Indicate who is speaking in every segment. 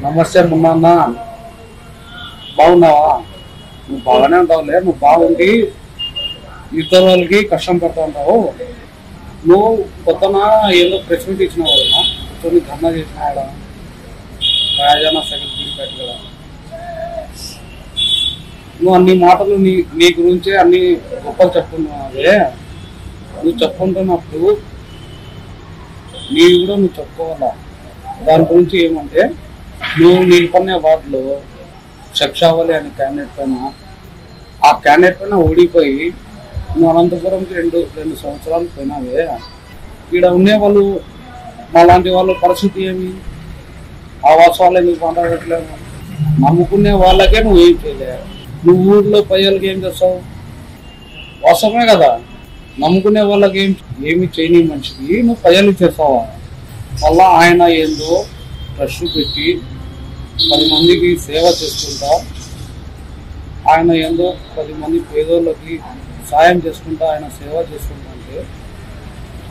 Speaker 1: నమస్తే మున్న, బాగున్నావా? నువ్వు బాగానే ఉంటావులే. నువ్వు బాగుండి ఇద్దరు వాళ్ళకి కష్టం పడుతూ ఉంటావు. నువ్వు కొత్తన ఏదో ప్రెస్ మీట్ ఇచ్చినావు కదా, కొన్ని ధర్నా చేసినావు, ప్రయోజన సగం తీరిపెట్టు కదా. నువ్వు అన్ని మాటలు నీ గురించే అన్ని గొప్పలు చెప్తున్నావే. నువ్వు చెప్పుకుంటున్నప్పుడు నీవు కూడా నువ్వు చెప్పుకోవాలా. దాని గురించి ఏమంటే, నువ్వు నిలుపనే వార్డులో శక్షావళి అనే క్యాండిడేట్ పైన, ఆ క్యాండిడేట్ పైన ఓడిపోయి నువ్వు అనంతపురంకి రెండు సంవత్సరాలు పోయినావే. ఇక్కడ ఉండే వాళ్ళు మాలాంటి వాళ్ళ పరిస్థితి ఏమి? ఆ వాస్తవాలే నీకు మాట్లాడట్లేదు. నమ్ముకునే వాళ్ళకే నువ్వు ఏం చేయలేవు. నువ్వు ఊర్లో పయ్యాలకి ఏం చేస్తావు? వాస్తవమే కదా. నమ్ముకునే వాళ్ళకి ఏమి చేయని మనిషికి నువ్వు పయ్యాలు చేస్తావా? మళ్ళా ఆయన ఏందో ట్రస్ట్ పెట్టి 10 మందికి సేవ చేసుకుంటా, ఆయన ఏందో 10 మంది పేదోళ్ళకి సాయం చేసుకుంటా, ఆయన సేవ చేసుకుంటా అంటే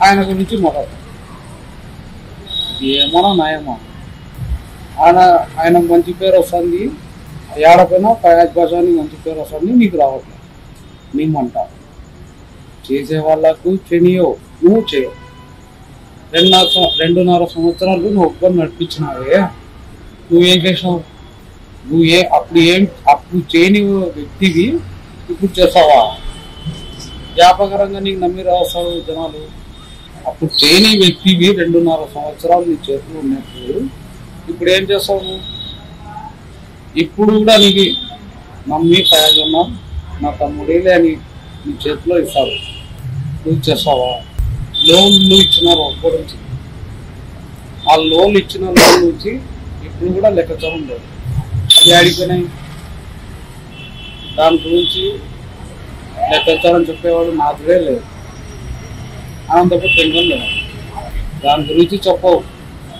Speaker 1: ఆయన గురించి మొదలు ఏమన్నా న్యాయమా? ఆయన మంచి పేరు వస్తుంది, ఏడపైనా ప్రయాజ్ భాషని మంచి పేరు వస్తుంది, నీకు రావట్లేదు. నీమంట చేసే వాళ్ళకు చెనియో నువ్వు చేయవు. 2.5 సంవత్సరాలు నువ్వు ఒక్కరు నడిపించినావే. నువ్వేం చేసావు? అప్పుడు చేయని వ్యక్తివి ఇప్పుడు చేస్తావా? వ్యాపకరంగా నీకు నమ్మి రాస్తావు జనాలు. అప్పుడు చేయని వ్యక్తివి 2.5 సంవత్సరాలు నీ చేతిలో ఉన్నప్పుడు ఇప్పుడు ఏం చేస్తావు? ఇప్పుడు కూడా నీకు నమ్మి ప్రయోజనం నా తమ్ముడేలే అని నీ చేతిలో ఇస్తారు. నువ్వు చేస్తావా? లోన్లు ఇచ్చినారు ఒక్కడి నుంచి, ఆ లోన్లు ఇచ్చిన లోన్ నుంచి ఇప్పుడు కూడా లెక్కచరం లేదు. అది ఆడిపోయినాయి. దాని గురించి లెక్కచారం చెప్పేవాడు నాకుడే లేదు. అనంతపురం పెంగం లేదు. దాని గురించి చెప్పవు,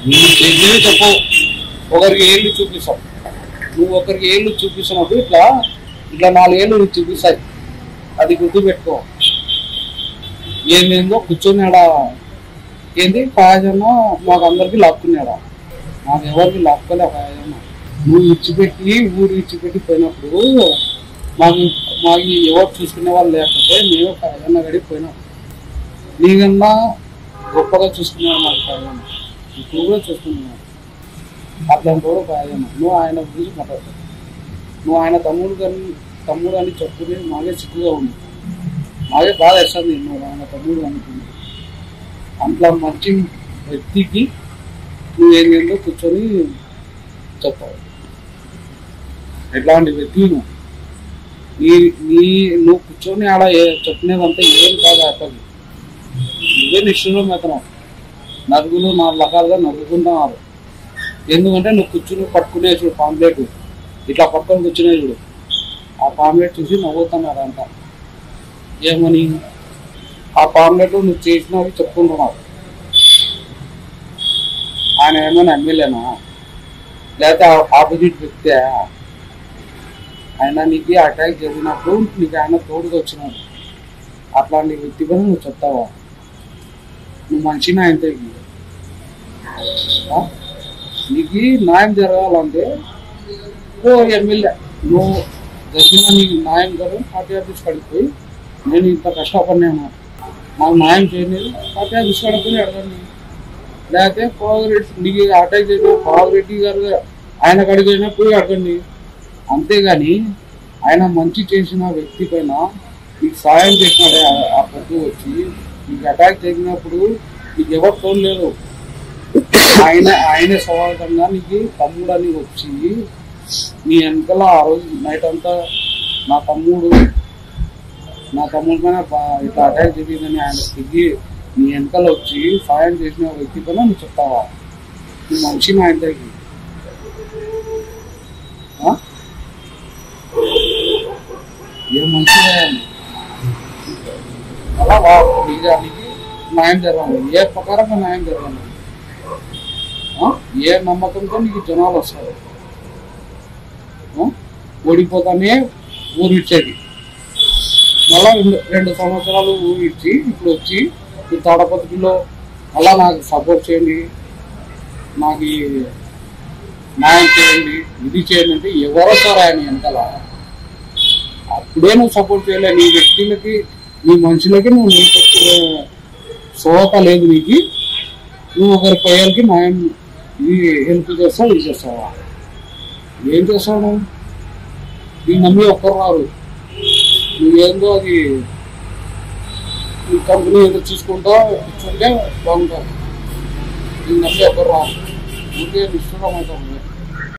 Speaker 1: నువ్వు చేసేదే చెప్పవు. ఒకరికి ఏళ్ళు చూపిస్తావు. నువ్వు ఒకరికి ఏళ్ళు చూపిస్తున్నప్పుడు ఇట్లా 4 ఏళ్ళు నువ్వు చూపిస్తాయి. అది గుర్తుపెట్టుకో. ఏందేందో కూర్చొనిడా ఏంది ప్రయోజనం మాకు అందరికి లాక్కున్నాడా? మాకు ఎవరికి లాక్కోలే ప్రయోజనం. నువ్వు ఇచ్చిపెట్టి ఊరు ఇచ్చిపెట్టి పోయినప్పుడు మాకు ఎవరు చూసుకునే వాళ్ళు లేకపోతే మేము ప్రయోజనం గడిపోయినాం. నీకన్నా గొప్పగా చూసుకున్నాడు మాకు ప్రయోజనం. ఇప్పుడు కూడా చూసుకున్నావు. అట్లాంటి కూడా ప్రయోజనం. నువ్వు ఆయన గురించి మాట్లాడతావు. నువ్వు ఆయన తమ్ముడు అని చెప్పుకునేది మాకే సిగ్గుగా ఉంది. మాకే బాధ వేస్తుంది. నువ్వు ఆయన తమ్ముడు అనుకుంది. అట్లా మంచి వ్యక్తికి నువ్వేందో కూర్చొని చెప్పావు. ఎట్లాంటి వ్యక్తి నువ్వు కూర్చొని ఆడ చెప్పినదంతా ఏం కాదు. అప్పటి నువ్వే నిష్ఠూరం అవుతున్నావు. నలుగురు 4 రకాలుగా నవ్వుకుంటున్నారు. ఎందుకంటే నువ్వు కూర్చుని పట్టుకునే చూడు పాంప్లెట్, ఇట్లా పట్టుకొని కూర్చునే చూడు. ఆ పాంప్లెట్ చూసి నవ్వుతున్నారు అంట. ఏమని? ఆ పాంప్లెట్ నువ్వు చేసినవి చెప్పుకుంటున్నావు. ఆయన ఏమైనా ఎమ్మెల్యేనా లేకపోతే ఆపోజిట్ వ్యక్తి? ఆయన నీకు అటాక్ జరిగినప్పుడు నీకు ఆయన తోడుగా వచ్చినాడు. అట్లాంటి వ్యక్తి పైన నువ్వు చెప్తావా? నువ్వు మంచి న్యాయం తగ్గి నీకు న్యాయం జరగాలంటే ఓ ఎమ్మెల్యే నువ్వు జరిగిన నీకు న్యాయం జరగదు. పార్టీ ఆఫీస్ కడిపోయి నేను ఇంత కష్టపడినాను, నాకు న్యాయం చేయలేదు, పార్టీ ఆఫీస్ కడుపుని అడగండి. లేకపోతే పోగిరెడ్డి నీకు అటాక్ చేసిన పోగిరెడ్డి గారు ఆయన కడిగినా పోయి అడగండి. అంతేగాని ఆయన మంచి చేసిన వ్యక్తి పైన నీకు సాయం చేసినాడే ఆ పొద్దు వచ్చి నీకు అటాక్ చేసినప్పుడు నీకు ఎవరు చూడలేదు. ఆయనే స్వాగతంగా నీకు తమ్ముడని వచ్చి నీ వెనకాల ఆ రోజు నైట్ అంతా నా తమ్ముడు పైన ఇట్లా అటాక్ జరిగిందని ఆయన దిగి నీ వెనకాల వచ్చి సాయం చేసిన వ్యక్తి పైన నువ్వు చెప్తావా? నువ్వు మంచి నా ఇంటికి ఏ మంచిగా అలా నిజానికి న్యాయం జరగాలి. ఏ ప్రకారంగా న్యాయం జరగాలి? ఏ నమ్మకంతో నీకు జనాలు వస్తారు? ఓడిపోతానే ఊరు ఇచ్చేది. మళ్ళా 2 సంవత్సరాలు ఊరు ఇచ్చి ఇప్పుడు వచ్చి ఈ తాడపత్రిలో మళ్ళా నాకు సపోర్ట్ చేయండి, నాకు న్యాయం చేయండి, ఇది చేయండి అంటే ఎవరో సార్ ఆయన వెనకాల. అప్పుడే నువ్వు సపోర్ట్ చేయలే. నీ వ్యక్తులకి, నీ మనుషులకి నువ్వు నీకు సోహత లేదు నీకు. నువ్వు ఒకరి పేర్లకి న్యాయం ఇది హెల్ప్ చేస్తావు, ఇది చేస్తావా? ఏం చేస్తావు నువ్వు? నీ నమ్మి ఒక్కరు రారు. నువ్వేందో అది నీ కంపెనీ ఏదో చూసుకుంటావు, కూర్చుంటే బాగుంటావు. నీ నమ్మి ఒక్కరు రారు. ఇంకే నిష్ఠూరం అవుతావు.